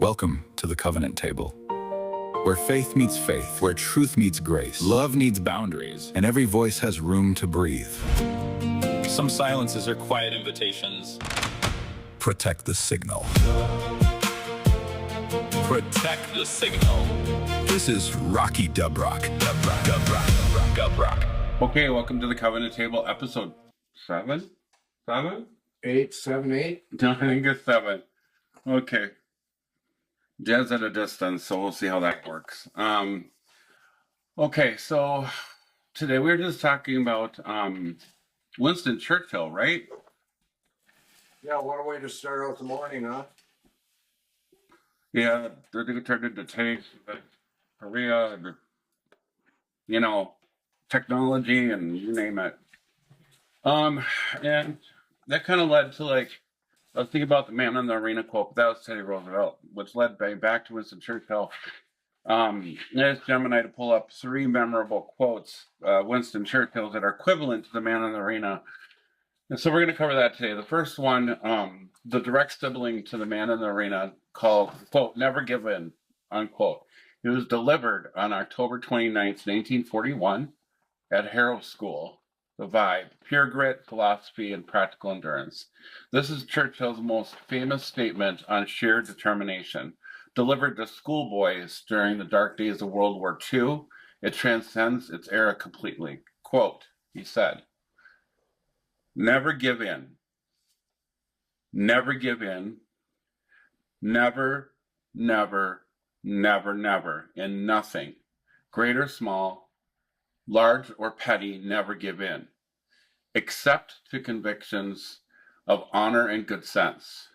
Welcome to the Covenant Table, where faith meets faith, where truth meets grace, love needs boundaries, and every voice has room to breathe. Some silences are quiet invitations. Protect the signal. Protect the signal. This is Rocky Dubrock. Okay, welcome to the Covenant Table, episode 7? 7? 8, 7, 8. No, I think it's 7. Okay. Jed's at a distance, so we'll see how that works. Okay, so today we're just talking about Winston Churchill, right? Yeah, what a way to start out the morning, huh? Yeah, they're going to turn into tanks, Korea, and, technology, and you name it. And that kind of led to, I was thinking about the man in the arena quote, but that was Teddy Roosevelt, which led back to Winston Churchill. I asked Gemini to pull up 3 memorable quotes, Winston Churchill's, that are equivalent to the man in the arena. And so we're going to cover that today. The first one, the direct sibling to the man in the arena, called, quote, "Never give in," unquote. It was delivered on October 29th, 1941 at Harrow School. The vibe: pure grit, philosophy, and practical endurance. This is Churchill's most famous statement on sheer determination. Delivered to schoolboys during the dark days of World War II, it transcends its era completely. Quote, he said, "Never give in. Never give in. Never, never, never, never, in nothing, great or small, large or petty, never give in, except to convictions of honor and good sense.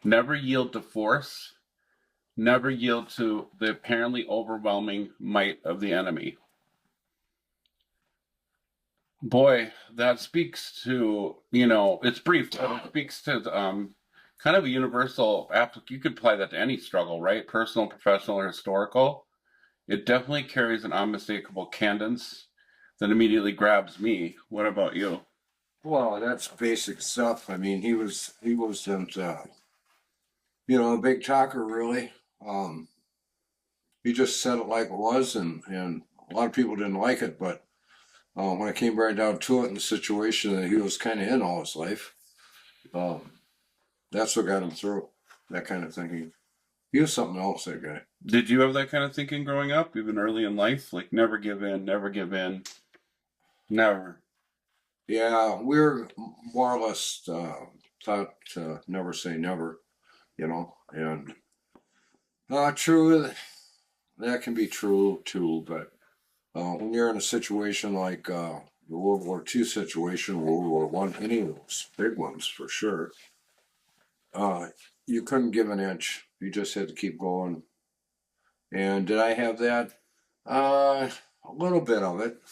Never yield to force. Never yield to the apparently overwhelming might of the enemy." Boy, that speaks to, it's brief, but it speaks to kind of a universal you could apply that to any struggle, right? Personal, professional, or historical. It definitely carries an unmistakable cadence that immediately grabs me. What about you? Well, that's basic stuff. I mean, he wasn't, a big talker, really. He just said it like it was, and a lot of people didn't like it, but when it came right down to it in the situation that he was kind of in all his life, that's what got him through, that kind of thinking. He was something else, that guy. Did you have that kind of thinking growing up, even early in life? Like, never give in, never give in, never. Yeah, we're more or less taught to never say never, and true, that can be true too, but when you're in a situation like the World War II situation, World War One, any of those big ones for sure, you couldn't give an inch. You just had to keep going. And did I have that? A little bit of it,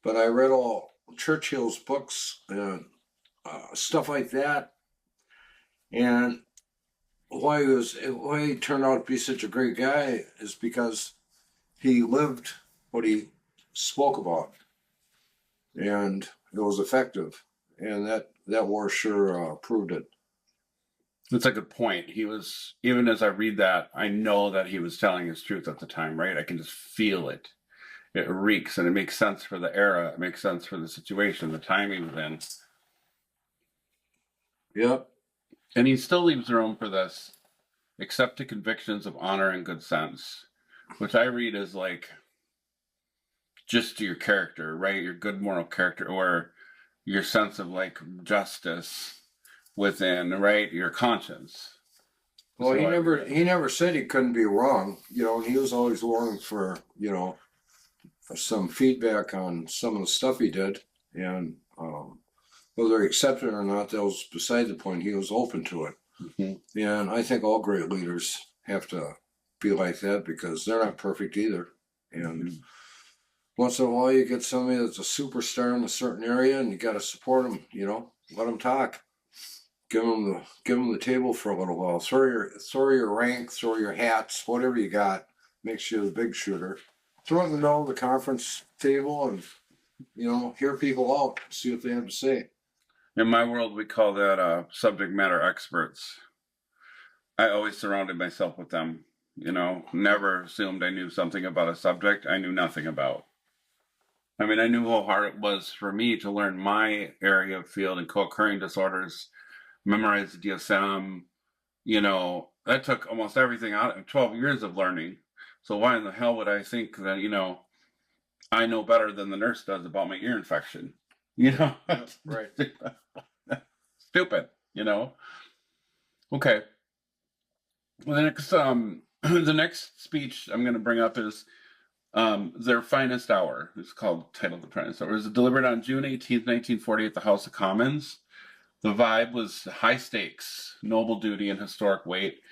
but I read all Churchill's books and stuff like that, and why he turned out to be such a great guy is because he lived what he spoke about, and it was effective, and that war sure proved it. That's a good point. He was, even as I read that, I know that he was telling his truth at the time, right? I can just feel it. It reeks, and it makes sense for the era. It makes sense for the situation, the time he was in. Yep. And he still leaves room for this, except to convictions of honor and good sense, which I read as just your character, right? Your good moral character, or your sense of justice within, right? Your conscience. Well, So he never said he couldn't be wrong, and he was always looking for, some feedback on some of the stuff he did, and whether he accepted it or not, that was beside the point. He was open to it. Mm-hmm. And I think all great leaders have to be like that, because they're not perfect either. And once in a while you get somebody that's a superstar in a certain area, and you got to support them, let them talk. Give them the table for a little while. Throw your rank, throw your hats, whatever you got, makes you the big shooter. Throw it in the middle of the conference table and, hear people out, see what they have to say. In my world, we call that subject matter experts. I always surrounded myself with them. Never assumed I knew something about a subject I knew nothing about. I mean, I knew how hard it was for me to learn my area of field and co-occurring disorders, memorize the DSM. That took almost everything out of 12 years of learning. So why in the hell would I think that, I know better than the nurse does about my ear infection? Right. Stupid, Okay. Well, the next the next speech I'm going to bring up is their finest hour. It's titled The Finest Hour. It was delivered on June 18th, 1940 at the House of Commons. The vibe was high stakes, noble duty, and historic weight.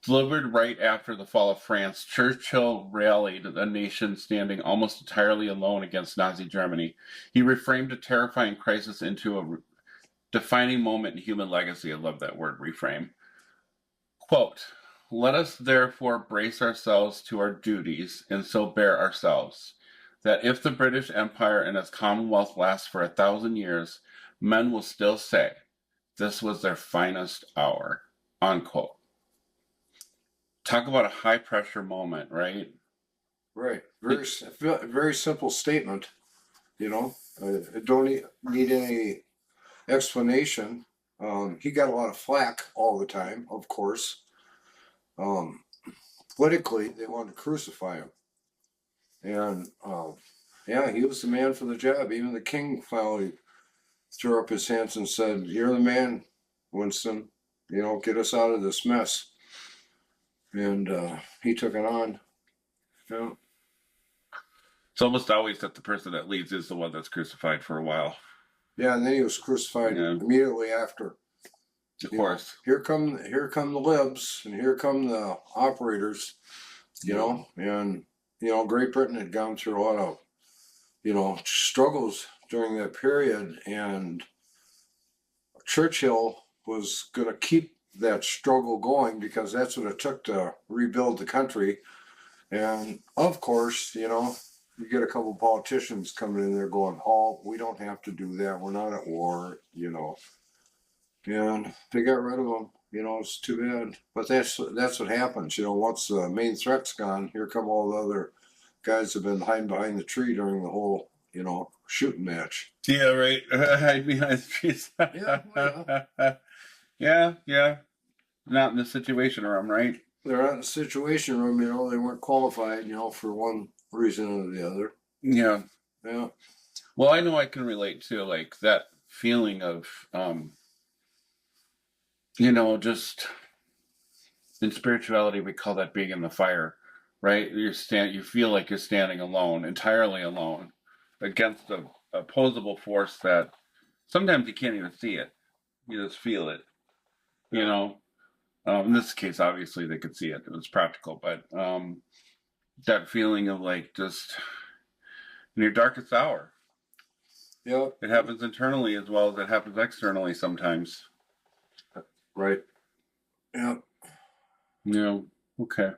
Delivered right after the fall of France, Churchill rallied a nation standing almost entirely alone against Nazi Germany. He reframed a terrifying crisis into a defining moment in human legacy. I love that word, reframe. Quote, "Let us therefore brace ourselves to our duties, and so bear ourselves, that if the British Empire and its Commonwealth last for 1,000 years, men will still say, this was their finest hour." Unquote. Talk about a high pressure moment, right? Right. Very simple statement. I don't need any explanation. He got a lot of flack all the time, of course. Politically, they wanted to crucify him. And yeah, he was the man for the job. Even the king finally threw up his hands and said, "You're the man, Winston. Get us out of this mess." And he took it on. Yeah. It's almost always that the person that leads is the one that's crucified for a while. Yeah, and then he was crucified immediately after. Of course. Here come the libs, and here come the operators. And Great Britain had gone through a lot of struggles during that period, and Churchill was going to keep that struggle going because that's what it took to rebuild the country. And of course, you get a couple politicians coming in there going, "Oh, we don't have to do that. We're not at war," And they got rid of them. It's too bad. But that's what happens. Once the main threat's gone, here come all the other guys that have been hiding behind the tree during the whole, shooting match. Yeah, right. Hide behind the trees. Yeah. Not in the situation room, right? They're not in the situation room, they weren't qualified, for one reason or the other. Yeah. Yeah. Well, I know I can relate to like that feeling of just in spirituality we call that being in the fire, right? You feel like you're standing alone, entirely alone, against a opposable force that sometimes you can't even see it. You just feel it. In this case, obviously they could see it. It was practical, but that feeling of like just in your darkest hour. Yeah. It happens internally as well as it happens externally sometimes. Right. Yeah. Yeah. Okay.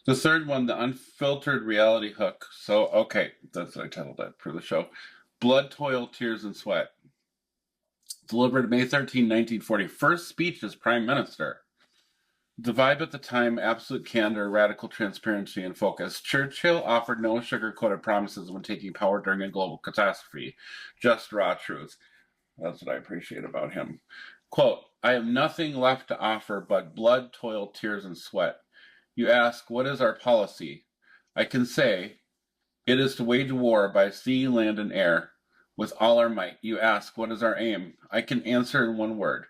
The third one, the unfiltered reality hook. So, okay, that's what I titled that for the show. Blood, Toil, Tears, and Sweat. Delivered May 13, 1940. First speech as Prime Minister. The vibe at the time, absolute candor, radical transparency, and focus. Churchill offered no sugar-coated promises when taking power during a global catastrophe. Just raw truth. That's what I appreciate about him. Quote, "I have nothing left to offer but blood, toil, tears, and sweat. You ask, what is our policy? I can say, it is to wage war by sea, land, and air, with all our might. You ask, what is our aim? I can answer in one word.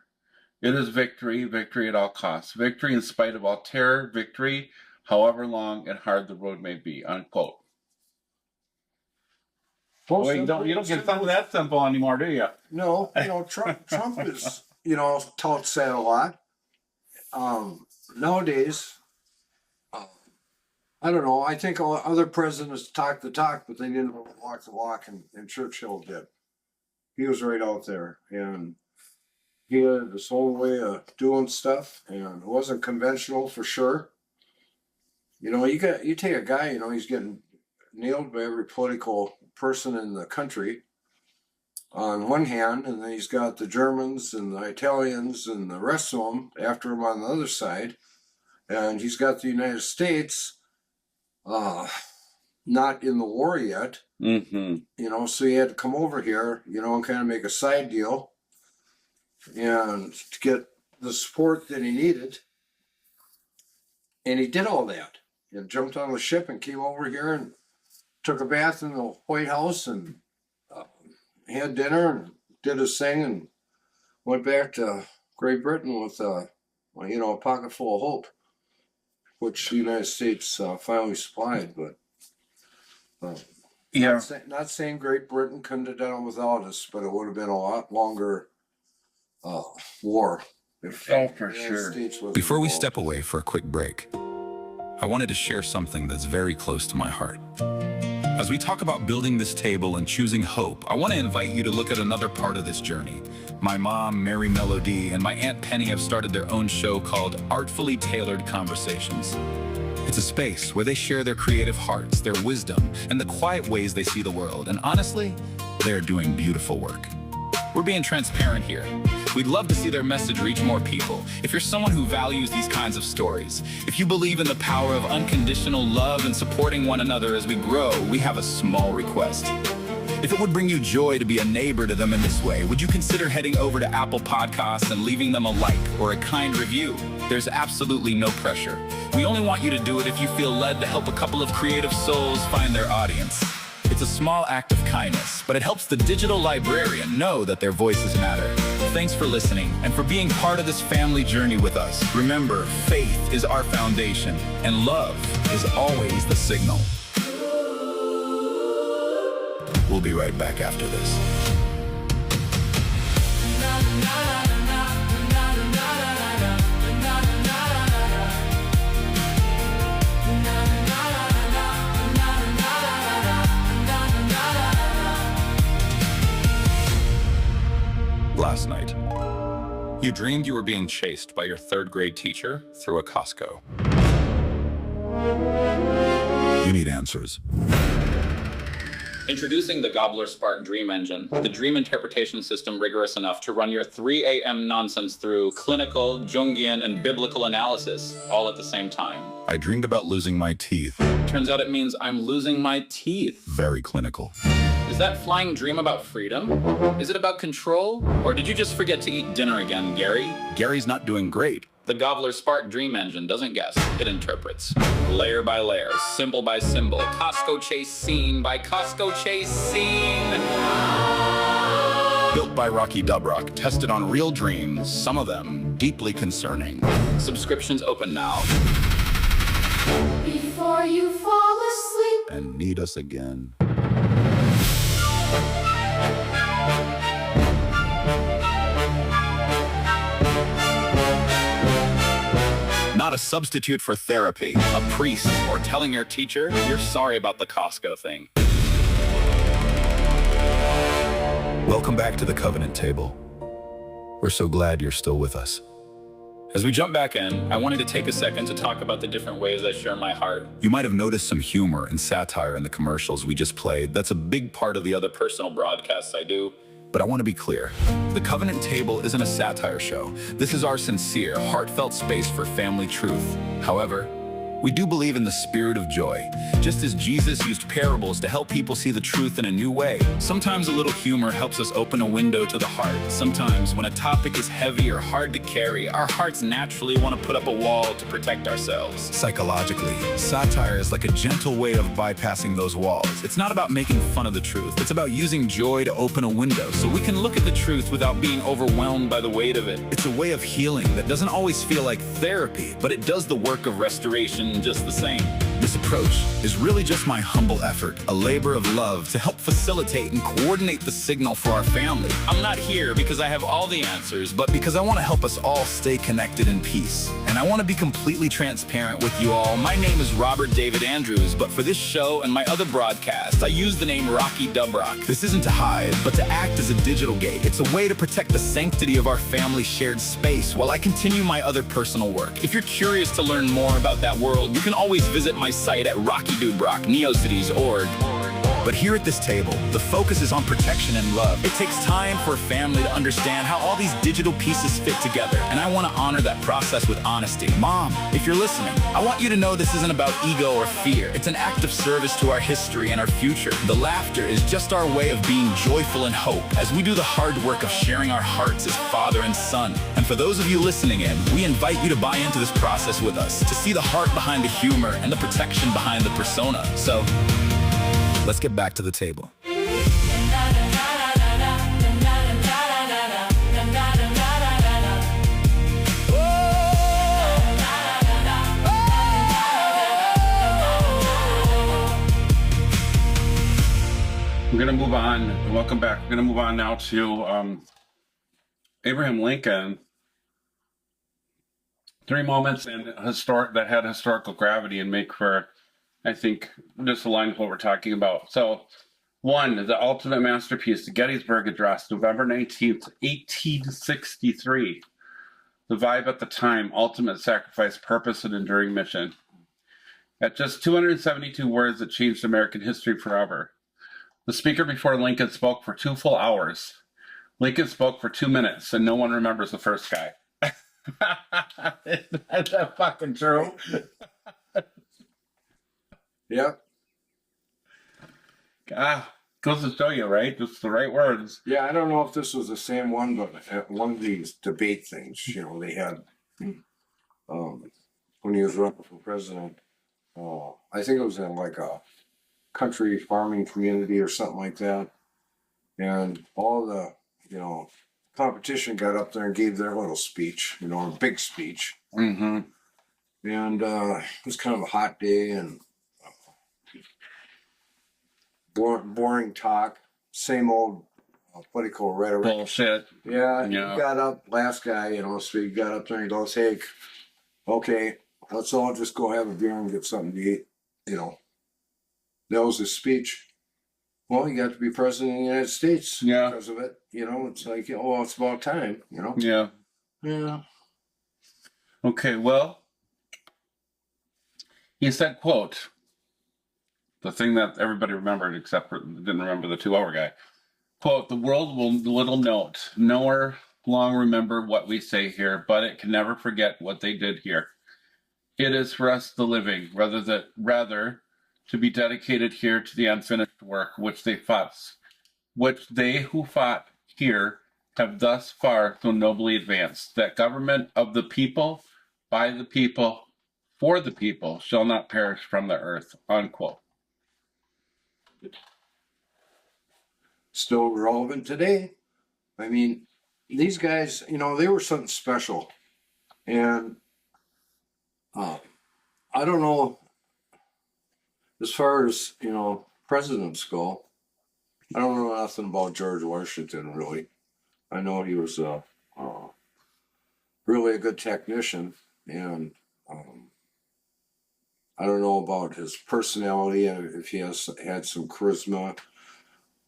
It is victory, victory at all costs. Victory in spite of all terror, victory, however long and hard the road may be." Unquote. Boy, you don't get something that simple anymore, do you? No, Trump is, touts that a lot. Nowadays, I don't know. I think other presidents talk the talk, but they didn't walk the walk, and Churchill did. He was right out there, and he had his own way of doing stuff, and it wasn't conventional for sure. You take a guy, he's getting nailed by every political person in the country. on one hand, and then he's got the Germans and the Italians and the rest of them after him on the other side. And he's got the United States not in the war yet, so he had to come over here, and kind of make a side deal and to get the support that he needed. And he did all that. He jumped on the ship and came over here and took a bath in the White House and had dinner and did his thing and went back to Great Britain with a pocket full of hope, which the United States finally supplied. But not saying Great Britain couldn't have done it without us, but it would have been a lot longer war if for the United sure. States was Before we involved. step away for a quick break, I wanted to share something that's very close to my heart. As we talk about building this table and choosing hope, I want to invite you to look at another part of this journey. My mom, Mary Melody, and my Aunt Penny have started their own show called Artfully Tailored Conversations. It's a space where they share their creative hearts, their wisdom, and the quiet ways they see the world. And honestly, they're doing beautiful work. We're being transparent here. We'd love to see their message reach more people. If you're someone who values these kinds of stories, if you believe in the power of unconditional love and supporting one another as we grow, we have a small request. If it would bring you joy to be a neighbor to them in this way, would you consider heading over to Apple Podcasts and leaving them a like or a kind review? There's absolutely no pressure. We only want you to do it if you feel led to help a couple of creative souls find their audience. It's a small act of kindness, but it helps the digital librarian know that their voices matter. Thanks for listening and for being part of this family journey with us. Remember, faith is our foundation, and love is always the signal. We'll be right back after this. Last night, you dreamed you were being chased by your third grade teacher through a Costco. You need answers. Introducing the Gobbler Spark Dream Engine, the dream interpretation system rigorous enough to run your 3 a.m. nonsense through clinical, Jungian, and biblical analysis all at the same time. I dreamed about losing my teeth. Turns out it means I'm losing my teeth. Very clinical. Is that flying dream about freedom? Is it about control? Or did you just forget to eat dinner again, Gary? Gary's not doing great. The Gobbler Spark Dream Engine doesn't guess, it interprets. Layer by layer, symbol by symbol, Costco chase scene by Costco chase scene. Built by Rocky Dubrock, tested on real dreams, some of them deeply concerning. Subscriptions open now. Before you fall asleep. And need us again. Not a substitute for therapy, a priest, or telling your teacher you're sorry about the Costco thing. Welcome back to the Covenant Table. We're so glad you're still with us. As we jump back in, I wanted to take a second to talk about the different ways I share my heart. You might have noticed some humor and satire in the commercials we just played. That's a big part of the other personal broadcasts I do. But I want to be clear. The Covenant Table isn't a satire show. This is our sincere, heartfelt space for family truth. However, we do believe in the spirit of joy. Just as Jesus used parables to help people see the truth in a new way, sometimes a little humor helps us open a window to the heart. Sometimes when a topic is heavy or hard to carry, our hearts naturally want to put up a wall to protect ourselves. Psychologically, satire is like a gentle way of bypassing those walls. It's not about making fun of the truth. It's about using joy to open a window so we can look at the truth without being overwhelmed by the weight of it. It's a way of healing that doesn't always feel like therapy, but it does the work of restoration just the same. This approach is really just my humble effort, a labor of love to help facilitate and coordinate the signal for our family. I'm not here because I have all the answers, but because I want to help us all stay connected in peace. And I want to be completely transparent with you all. My name is Robert David Andrews, but for this show and my other broadcasts, I use the name Rocky Dubrock. This isn't to hide, but to act as a digital gate. It's a way to protect the sanctity of our family shared space while I continue my other personal work. If you're curious to learn more about that world, you can always visit my site at rockydubrockneocities.org. But here at this table, the focus is on protection and love. It takes time for a family to understand how all these digital pieces fit together, and I want to honor that process with honesty. Mom, if you're listening, I want you to know this isn't about ego or fear. It's an act of service to our history and our future. The laughter is just our way of being joyful in hope as we do the hard work of sharing our hearts as father and son. And for those of you listening in, we invite you to buy into this process with us, to see the heart behind the humor and the protection behind the persona. So, let's get back to the table. We're going to move on. Welcome back. We're going to move on now to Abraham Lincoln. 3 moments that had historical gravity and make for, I think, just align with what we're talking about. So, 1, the ultimate masterpiece, the Gettysburg Address, November 19th, 1863. The vibe at the time, ultimate sacrifice, purpose, and enduring mission. At just 272 words, it changed American history forever. The speaker before Lincoln spoke for 2 full hours. Lincoln spoke for 2 minutes, and no one remembers the first guy. Is that fucking true? Yep. Goes to show you, right? Just the right words. Yeah, I don't know if this was the same one, but at one of these debate things, they had, when he was running for president, I think it was in like a country farming community or something like that. And all the, competition got up there and gave their little speech, a big speech. Mm-hmm. And it was kind of a hot day and boring talk, same old political rhetoric. Bullshit. Yeah, he got up, last guy, so he got up there and he goes, hey, okay, let's all just go have a beer and get something to eat, That was his speech. Well, he got to be president of the United States because of it. It's like, it's about time, Yeah. Yeah. Okay, well, he said, quote, the thing that everybody remembered except for didn't remember the 2-hour guy. Quote, the world will little note, nor long remember what we say here, but it can never forget what they did here. It is for us the living, rather to be dedicated here to the unfinished work which they who fought here have thus far so nobly advanced, that government of the people, by the people, for the people, shall not perish from the earth, unquote. Still relevant today. I mean, these guys, they were something special. And I don't know, as far as, presidents go, I don't know nothing about George Washington, really. I know he was really a good technician, and I don't know about his personality and if he had some charisma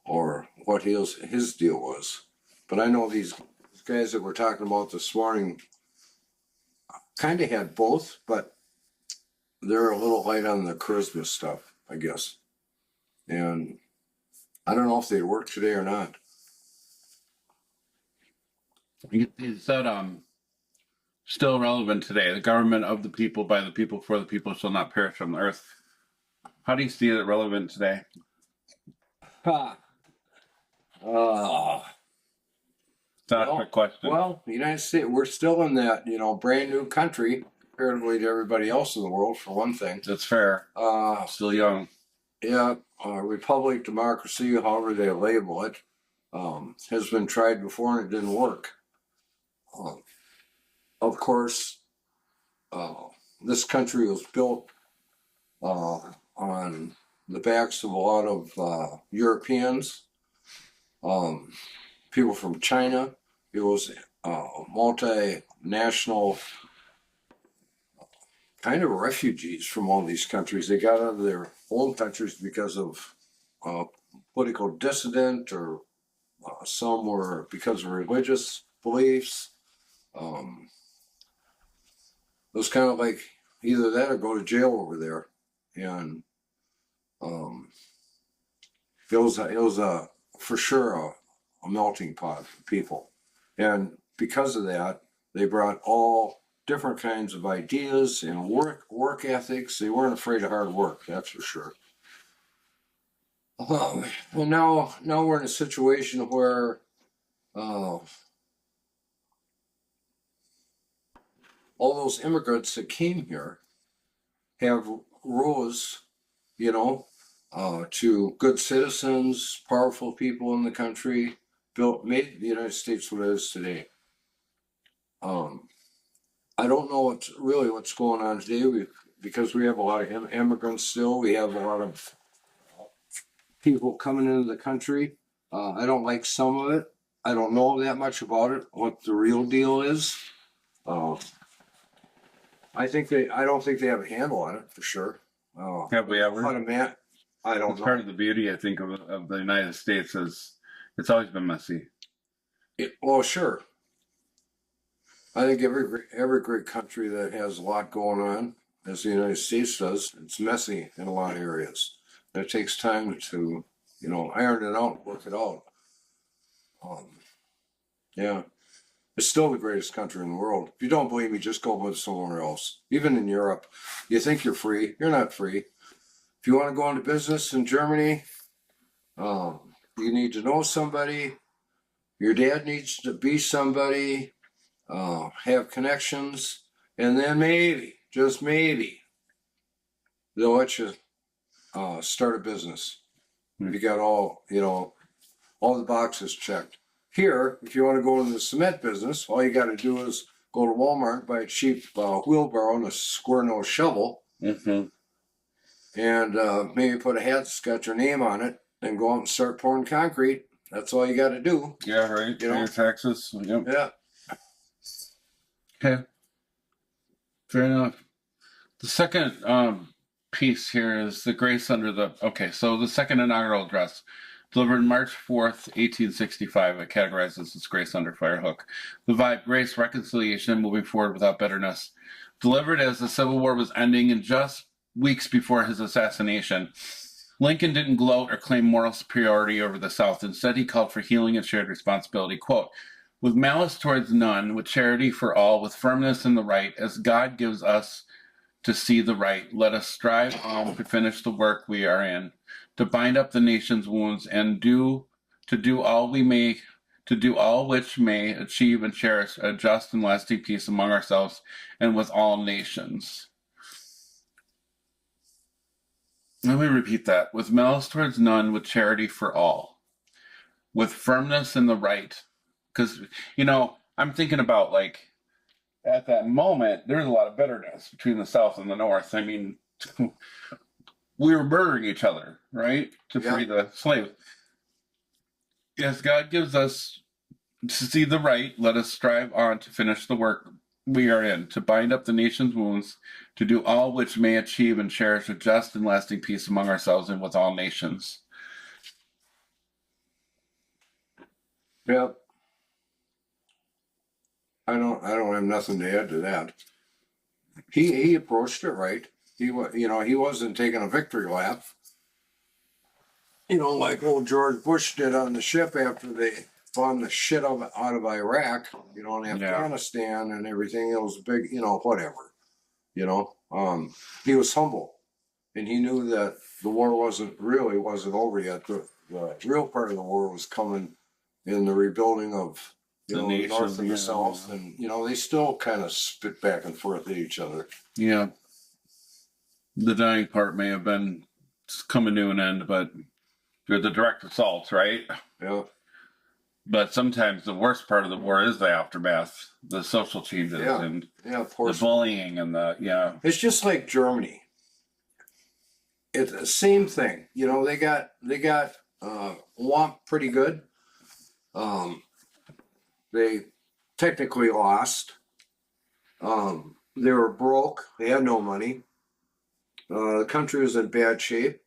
or what his deal was. But I know these guys that we're talking about this morning kind of had both, but they're a little light on the charisma stuff, I guess. And I don't know if they work today or not. He said, still relevant today. The government of the people, by the people, for the people shall not perish from the earth. How do you see it relevant today? That's a quick question. Well, the United States, we're still in that, brand new country, comparatively to everybody else in the world, for one thing. That's fair. Still young. Yeah, republic, democracy, however they label it, has been tried before and it didn't work. Of course, this country was built on the backs of a lot of Europeans, people from China. It was multinational kind of refugees from all these countries. They got out of their own countries because of political dissident, or some were because of religious beliefs. It was kind of like either that or go to jail over there. And It was for sure a melting pot of people, and because of that, they brought all different kinds of ideas and work ethics. They weren't afraid of hard work, that's for sure. And now we're in a situation where uh, all those immigrants that came here have rose, you know, to good citizens, powerful people in the country, made the United States what it is today. Um, I don't know what's going on today. Because we have a lot of immigrants still. We have a lot of people coming into the country. I don't like some of it. I don't know that much about it. What the real deal is. Uh, I don't think they have a handle on it for sure. Have we ever? I don't It's know. part of the beauty, I think, of the United States is it's always been messy. Well, sure. I think every great country that has a lot going on, as the United States does, it's messy in a lot of areas. It takes time to, iron it out, work it out. Yeah, it's still the greatest country in the world. If you don't believe me, just go live somewhere else. Even in Europe, you think you're free. You're not free. If you want to go into business in Germany, you need to know somebody. Your dad needs to be somebody. Have connections, and then maybe, just maybe, they'll let you start a business. You got all the boxes checked. Here, if you want to go into the cement business, all you got to do is go to Walmart, buy a cheap wheelbarrow and a square nose shovel, and maybe put a hat that's got your name on it, and go out and start pouring concrete. That's all you got to do. Yeah, right. Pay your taxes. Yep. Yeah. Okay. Fair enough. The second piece here is the grace under the. Okay, so the second inaugural address, delivered March 4th, 1865, it categorizes as grace under Firehook. The vibe, grace, reconciliation, and moving forward without bitterness. Delivered as the Civil War was ending and just weeks before his assassination. Lincoln didn't gloat or claim moral superiority over the South. Instead, he called for healing and shared responsibility. Quote, with malice towards none, with charity for all, with firmness in the right, as God gives us to see the right, let us strive on to finish the work we are in, to bind up the nation's wounds, and to do all which may achieve and cherish a just and lasting peace among ourselves and with all nations. Let me repeat that. With malice towards none, with charity for all, with firmness in the right. Because, I'm thinking about, at that moment, there's a lot of bitterness between the South and the North. I mean, we were murdering each other, right? To free the slaves. Yes, God gives us to see the right. Let us strive on to finish the work we are in, to bind up the nation's wounds, to do all which may achieve and cherish a just and lasting peace among ourselves and with all nations. Yep. I don't have nothing to add to that. He approached it right. He wasn't taking a victory lap. Like old George Bush did on the ship after they bombed the shit out of Iraq, and Afghanistan and everything. It was big, whatever. He was humble, and he knew that the war wasn't over yet. The real part of the war was coming in the rebuilding of the North and the South, and they still kind of spit back and forth at each other. Yeah, the dying part may have been coming to an end, but they're the direct assaults, right? Yeah. But sometimes the worst part of the war is the aftermath, the social changes and the bullying and It's just like Germany. It's the same thing. They got Womp pretty good. They technically lost. They were broke. They had no money. The country was in bad shape.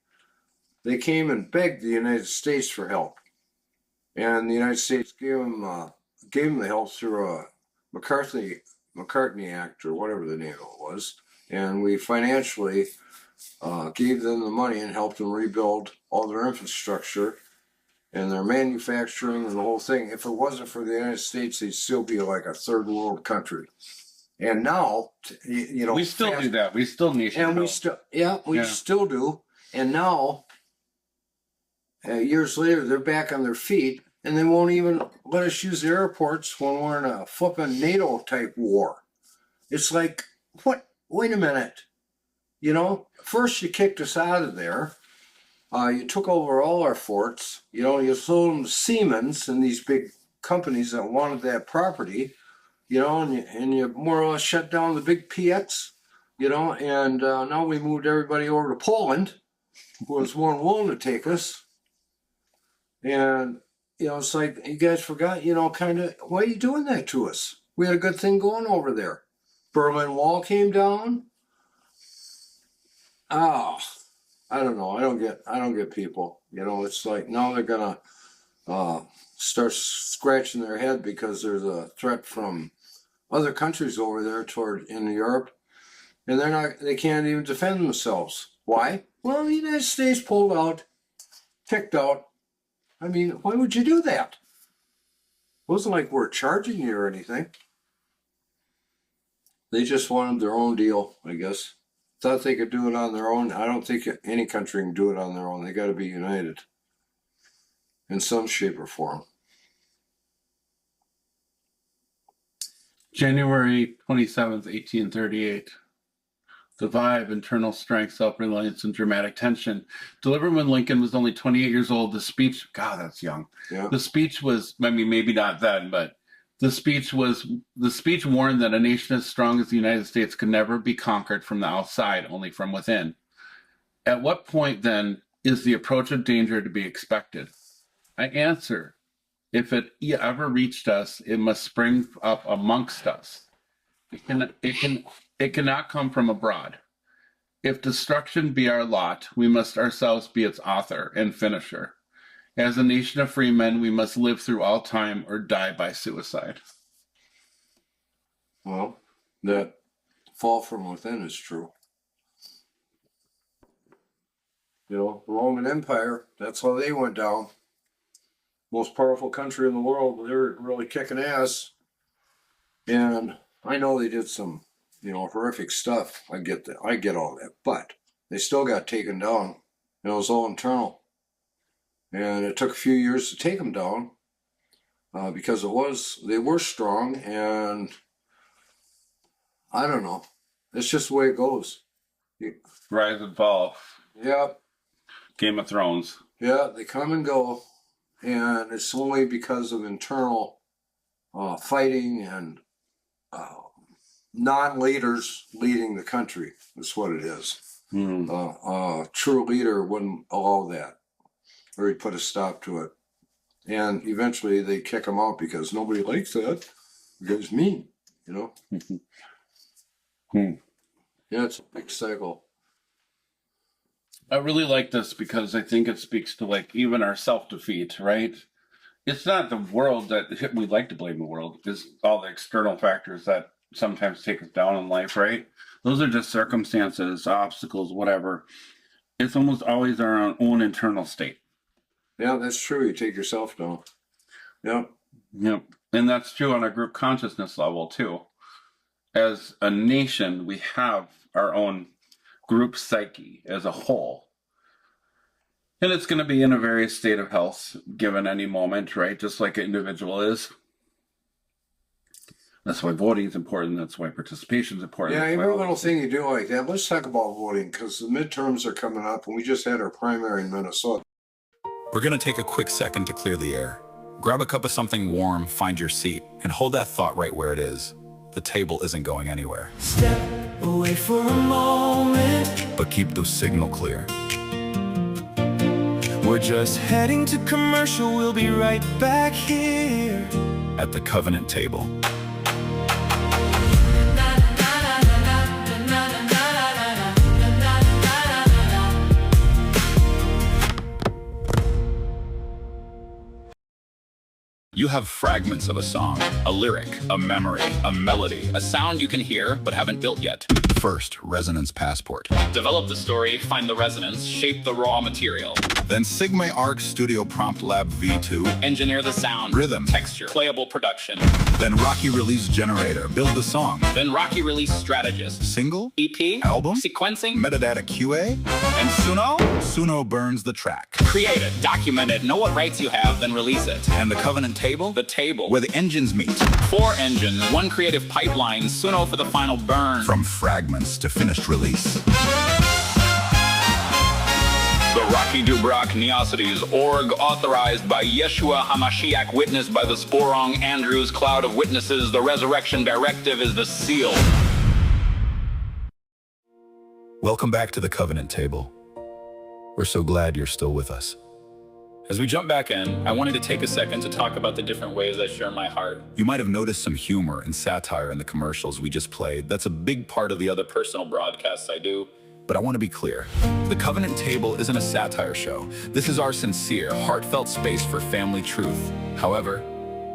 They came and begged the United States for help. And the United States gave them the help through a McCartney Act or whatever the name of it was. And we financially gave them the money and helped them rebuild all their infrastructure and their manufacturing and the whole thing. If it wasn't for the United States, they'd still be like a third world country. And now, you know, We still do that. We still nation and we build. still, we Yeah. still do. And now, years later, they're back on their feet, and they won't even let us use the airports when we're in a flipping NATO type war. It's like, what? Wait a minute. You know, first you kicked us out of there. You took over all our forts. You know, you sold them to Siemens and these big companies that wanted that property. You know, and you more or less shut down the big PX. You know, and now we moved everybody over to Poland, who was more than willing to take us. And you know, it's like you guys forgot. You know, kind of why are you doing that to us? We had a good thing going over there. Berlin Wall came down. Oh, I don't know. I don't get people. You know, it's like now they're gonna start scratching their head because there's a threat from other countries over there in Europe, and they can't even defend themselves. Why? Well, the United States pulled out, kicked out. I mean, why would you do that? It wasn't like we're charging you or anything. They just wanted their own deal, I guess. Thought they could do it on their own. I don't think any country can do it on their own. They got to be united in some shape or form. January 27th, 1838. The vibe, internal strength, self-reliance, and dramatic tension. Delivered when Lincoln was only 28 years old. The speech, God, that's young. Yeah. The speech was, I mean, maybe not then, but the speech warned that a nation as strong as the United States could never be conquered from the outside, only from within. At what point, then, is the approach of danger to be expected? I answer, if it ever reached us, it must spring up amongst us. It cannot come from abroad. If destruction be our lot, we must ourselves be its author and finisher. As a nation of free men, we must live through all time or die by suicide. Well, that fall from within is true. You know, the Roman Empire, that's how they went down. Most powerful country in the world, they were really kicking ass. And I know they did some, you know, horrific stuff. I get that. I get all that. But they still got taken down. And it was all internal. And it took a few years to take them down because they were strong. And I don't know. It's just the way it goes. Rise and fall. Yeah. Game of Thrones. Yeah, they come and go. And it's only because of internal fighting and non-leaders leading the country. That's what it is. A true leader wouldn't allow that, or he'd put a stop to it. And eventually they kick him out because nobody likes that. You guys mean, you know? Yeah, it's a big cycle. I really like this because I think it speaks to like even our self-defeat, right? It's not the world that we like to blame the world. It's all the external factors that sometimes take us down in life, right? Those are just circumstances, obstacles, whatever. It's almost always our own internal state. Yeah, that's true. You take yourself down. Yep. Yep. And that's true on a group consciousness level too. As a nation, we have our own group psyche as a whole. And it's going to be in a various state of health given any moment, right? Just like an individual is. That's why voting is important. That's why participation is important. Yeah, That's every why little thing you do like that. Let's talk about voting because the midterms are coming up and we just had our primary in Minnesota. We're going to take a quick second to clear the air. Grab a cup of something warm, find your seat, and hold that thought right where it is. The table isn't going anywhere. Step away for a moment. But keep the signal clear. We're just heading to commercial. We'll be right back here At the Covenant table. You have fragments of a song, a lyric, a memory, a melody, A sound you can hear but haven't built yet. first resonance passport. Develop the story, find the resonance, shape the raw material. Then Sigma Arc Studio Prompt Lab V2. Engineer the sound, Rhythm. texture, playable production. Then Rocky Release Generator. Build the song. Then Rocky Release Strategist. Single, EP, album, sequencing, metadata QA, and Suno burns the track. create it, document it, know what rights you have, then release it. And the covenant table, The table. where the engines meet. 4 engines, 1 creative pipeline, Suno for the final burn. From fragments to finished release. The Rocky Dubrak Neosities org, authorized by Yeshua HaMashiach, witnessed by the Sporong Andrews cloud of witnesses. The resurrection directive is the seal. Welcome back to the covenant table. We're so glad you're still with us. As we jump back in, I wanted to take a second to talk about the different ways I share my heart. You might have noticed some humor and satire in the commercials we just played. That's a big part of the other personal broadcasts I do. But I want to be clear. The Covenant Table isn't a satire show. This is our sincere, heartfelt space for family truth. However,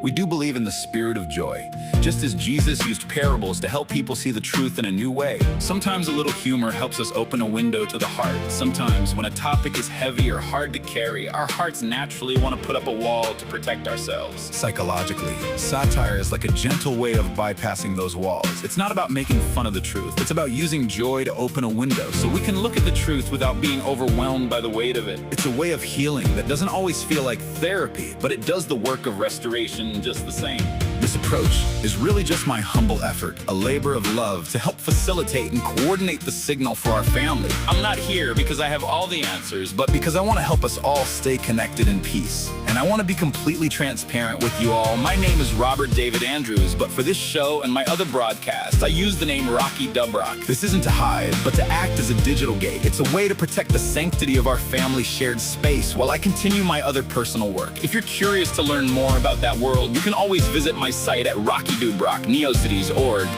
we do believe in the spirit of joy. Just as Jesus used parables to help people see the truth in a new way, sometimes a little humor helps us open a window to the heart. Sometimes when a topic is heavy or hard to carry, our hearts naturally want to put up a wall to protect ourselves. Psychologically, satire is like a gentle way of bypassing those walls. It's not about making fun of the truth. It's about using joy to open a window so we can look at the truth without being overwhelmed by the weight of it. It's a way of healing that doesn't always feel like therapy, but it does the work of restoration just the same. This approach is really just my humble effort, a labor of love to help facilitate and coordinate the signal for our family. I'm not here because I have all the answers, but Because I want to help us all stay connected in peace. And I want to be completely transparent with you all. my name is Robert David Andrews, but for this show and my other broadcasts, I use the name Rocky Dubrock. This isn't to hide, but to act as a digital gate. It's a way to protect the sanctity of our family shared space while I continue my other personal work. If you're curious to learn more about that world, you can always visit my site at Rocky Dubrock Neocities.org.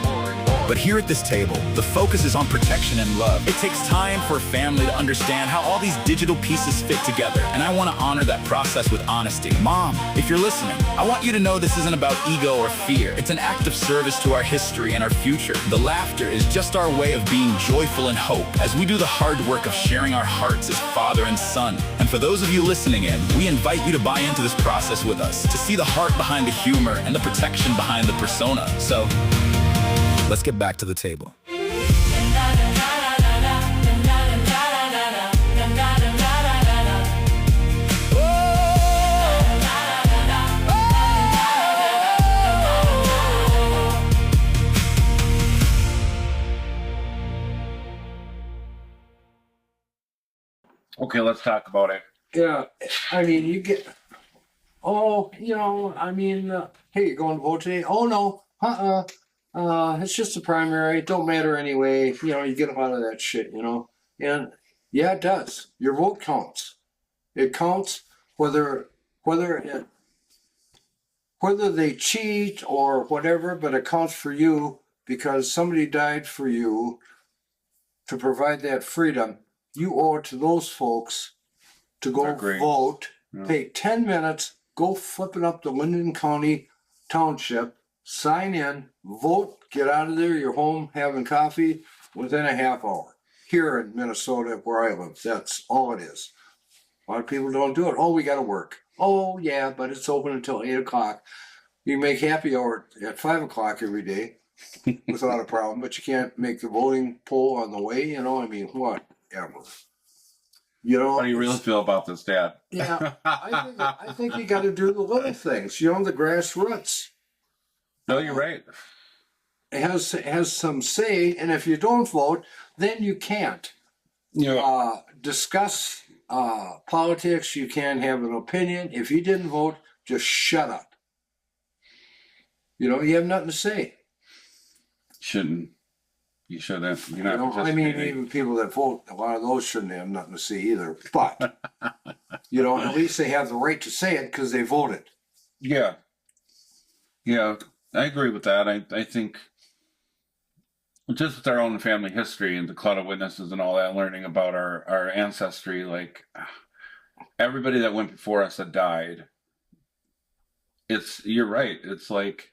But here at this table, the focus is on protection and love. It takes time for a family to understand how all these digital pieces fit together, and I want to honor that process with honesty. Mom, if you're listening, I want you to know this isn't about ego or fear. It's an act of service to our history and our future. The laughter is just our way of being joyful in hope as we do the hard work of sharing our hearts as father and son. And for those of you listening in, we invite you to buy into this process with us, to see the heart behind the humor and the protection behind the persona. So, let's get back to the table. Okay, let's talk about it. Yeah, I mean, you get, oh, hey, you going to vote today? Oh, no, it's just a primary. It don't matter anyway. You get a lot of that shit, And yeah, it does. Your vote counts. It counts whether they cheat or whatever, but it counts for you because somebody died for you to provide that freedom. You owe it to those folks to go Agreed. vote. Yeah. Take 10 minutes, go flipping up to Linden County Township, sign in, vote, get out of there. You're home having coffee within a half hour. Here in Minnesota, where I live, that's all it is. A lot of people don't do it. Oh, we got to work. Oh, yeah, but it's open until 8 o'clock. You make happy hour at 5 o'clock every day without a problem, but you can't make the voting poll on the way. Whatever. How do you really feel about this, Dad? Yeah, I think you got to do the little things. The grassroots. No, you're right. It has some say, and if you don't vote, then you can't discuss politics. You can't have an opinion. If you didn't vote, just shut up. You have nothing to say. Shouldn't. You shouldn't. You're not participating. Even people that vote, a lot of those shouldn't have nothing to say either. But, at least they have the right to say it because they voted. Yeah. Yeah, I agree with that. I think just with our own family history and the cloud of witnesses and all that, learning about our ancestry, like everybody that went before us that died, you're right. It's like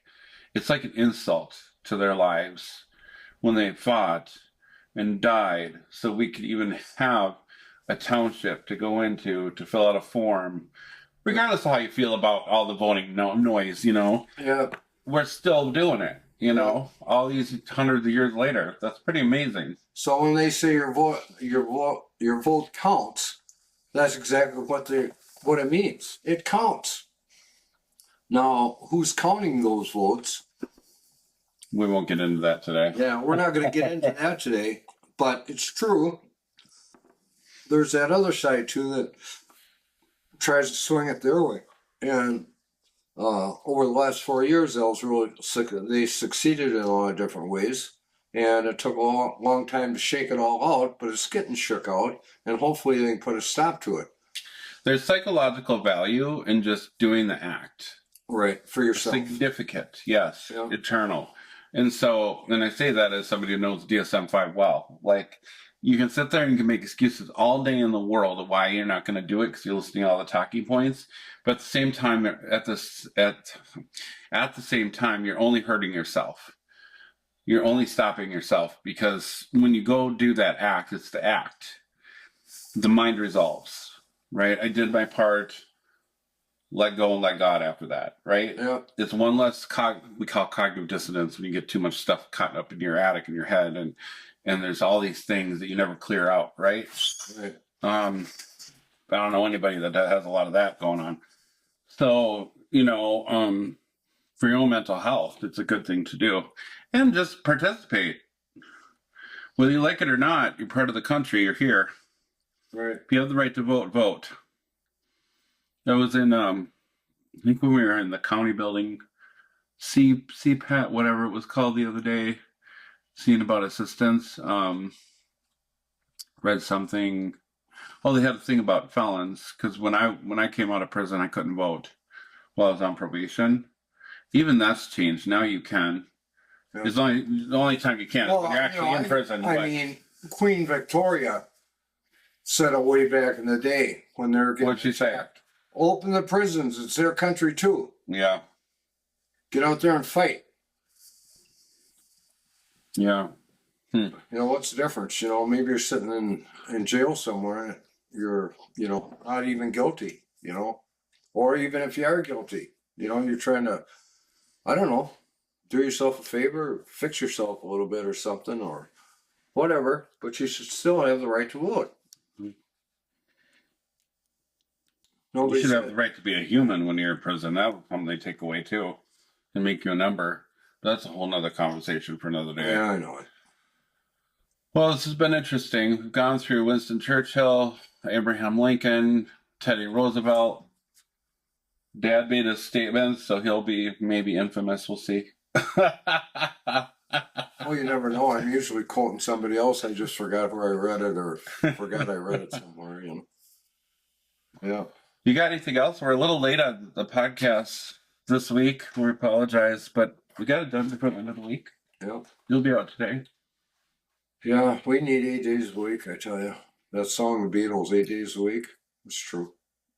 an insult to their lives when they fought and died so we could even have a township to go into to fill out a form, regardless of how you feel about all the voting noise, Yeah. we're still doing it, all these hundreds of years later. That's pretty amazing. So when they say your vote counts, that's exactly what it means. It counts. Now, who's counting those votes? We won't get into that today. Yeah, we're not going to get into that today, but it's true. There's that other side too that tries to swing it their way, and over the last 4 years, they succeeded in a lot of different ways, and it took a long time to shake it all out, but it's getting shook out, and hopefully they can put a stop to it. There's psychological value in just doing the act. Right, for yourself. Significant, yes, Yeah. eternal. And so, and I say that as somebody who knows DSM-5 well. Like, you can sit there and you can make excuses all day in the world of why you're not going to do it because you're listening to all the talking points. But at the same time, at the same time, you're only hurting yourself. You're only stopping yourself, because when you go do that act, it's the act. The mind resolves, right? I did my part. Let go and let God after that, right? Yeah. It's one less we call cognitive dissonance when you get too much stuff caught up in your attic in your head, and there's all these things that you never clear out, right? Right. I don't know anybody that has a lot of that going on. So, for your own mental health, it's a good thing to do. And just participate. Whether you like it or not, you're part of the country, you're here. Right. If you have the right to vote, vote. That was in, I think when we were in the county building, CPAT, whatever it was called the other day, seeing about assistance, read something. Oh, they had a thing about felons, because when I came out of prison, I couldn't vote while I was on probation. Even that's changed. Now you can. Yeah. It's the only time you can is when you're actually in prison. I mean, Queen Victoria said it way back in the day when they were getting What'd she say? attacked. Open the prisons. It's their country too. Yeah. Get out there and fight. Yeah. What's the difference? Maybe you're sitting in jail somewhere. You're, not even guilty, or even if you are guilty, you're trying to, I don't know, do yourself a favor, fix yourself a little bit or something, or whatever, but you should still have the right to vote. You should have the right to be a human when you're in prison. That would something they take away too and make you a number. But that's a whole nother conversation for another day. Yeah, I know it. Well, this has been interesting. We've gone through Winston Churchill, Abraham Lincoln, Teddy Roosevelt. Dad made a statement, so he'll be maybe infamous. We'll see. Well, you never know. I'm usually quoting somebody else. I just forgot where I read it, or forgot I read it somewhere. Yeah. You got anything else? We're a little late on the podcast this week. We apologize, but we got it done before the end of the week. Yeah. You'll be out today. Yeah, we need 8 days a week, I tell you. That song, The Beatles, 8 days a week, it's true.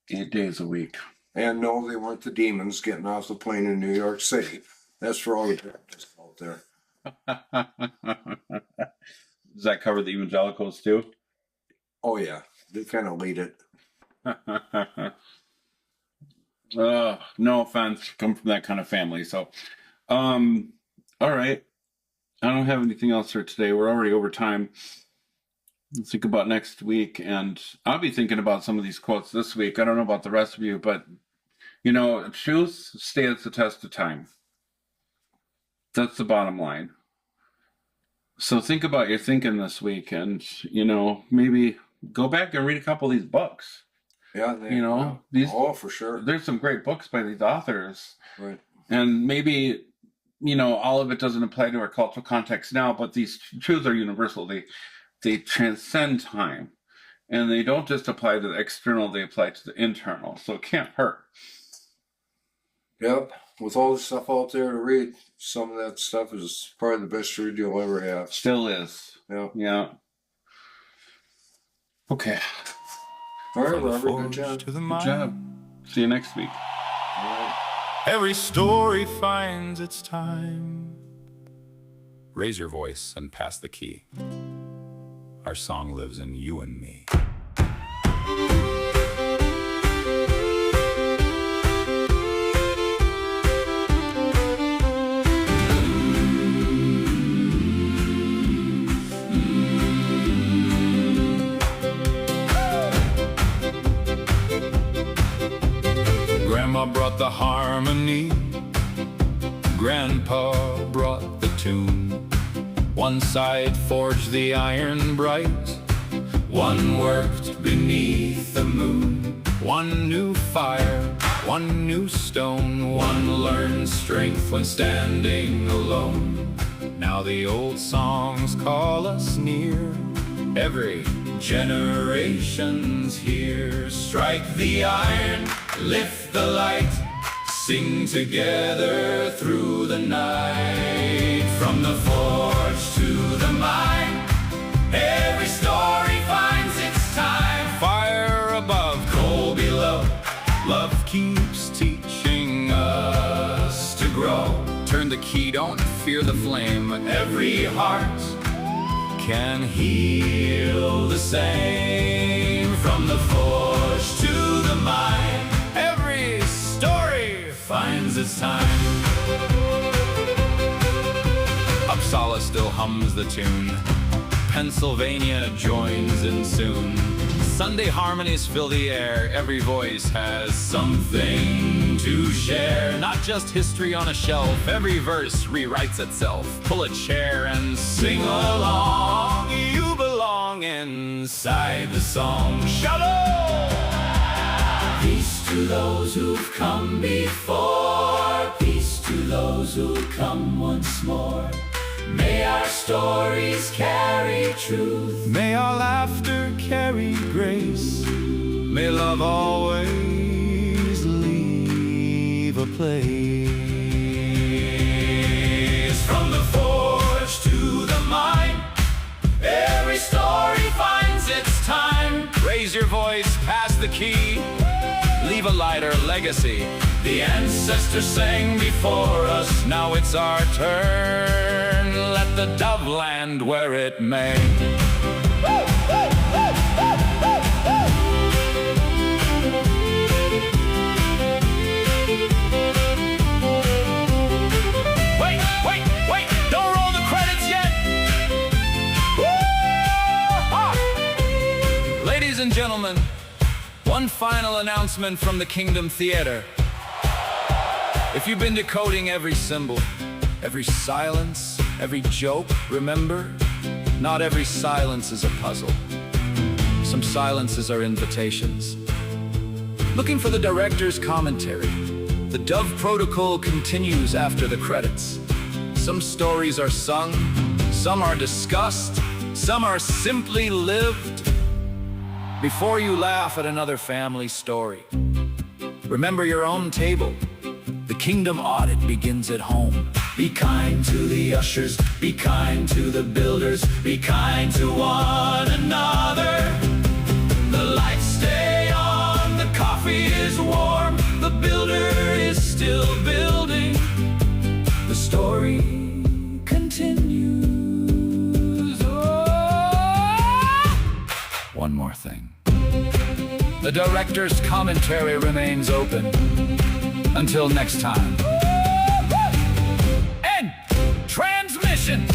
8 days a week. And no, they weren't the demons getting off the plane in New York City. That's for all the Baptists out there. Does that cover the evangelicals too? Oh, yeah. They kind of lead it. No offense, come from that kind of family. So, all right. I don't have anything else for today. We're already over time. Let's think about next week, and I'll be thinking about some of these quotes this week. I don't know about the rest of you, but truth stands the test of time. That's the bottom line. So think about your thinking this week, and maybe go back and read a couple of these books. Yeah, these. Oh, for sure. There's some great books by these authors, right? And maybe all of it doesn't apply to our cultural context now, but these truths are universal. They transcend time, and they don't just apply to the external; they apply to the internal. So it can't hurt. Yep. With all the stuff out there to read, some of that stuff is probably the best read you'll ever have. Still is. Yeah. Yeah. Okay. All right, From the Robert. Good forge job. to the Good mind. job. See you next week. All right. Every story finds its time. Raise your voice and pass the key. Our song lives in you and me. Grandma brought the harmony, Grandpa brought the tune. One side forged the iron bright, one worked beneath the moon. One knew fire, one knew stone, one learned strength when standing alone. Now the old songs call us near, every generation's here. Strike the iron, lift the light, sing together through the night. From the forge to the mine, every story finds its time. Fire above, coal below, love keeps teaching us to grow. Turn the key, don't fear the flame. Every heart can heal the same. From the forge to the mine, every story finds its time. Uppsala still hums the tune, Pennsylvania joins in soon. Sunday harmonies fill the air, every voice has something to share. Not just history on a shelf, every verse rewrites itself. Pull a chair and sing along, you belong inside the song. Shalom! Peace to those who've come before, peace to those who'll come once more. May our stories carry truth, may our laughter carry grace, may love always leave a place. From the forge to the mine, every story finds its time. Raise your voice, pass the key, leave a lighter legacy. The ancestors sang before us, now it's our turn. Let the dove land where it may. Wait, don't roll the credits yet. Ladies and gentlemen, one final announcement from the Kingdom Theater. If you've been decoding every symbol, every silence, every joke, remember, not every silence is a puzzle. Some silences are invitations. Looking for the director's commentary. The Dove Protocol continues after the credits. Some stories are sung, some are discussed, some are simply lived. Before you laugh at another family story, remember your own table. The Kingdom audit begins at home. Be kind to the ushers, be kind to the builders, be kind to one another. The lights stay on, the coffee is warm, the builder is still building. The story continues. Oh! One more thing. The director's commentary remains open. Until next time. End transmission.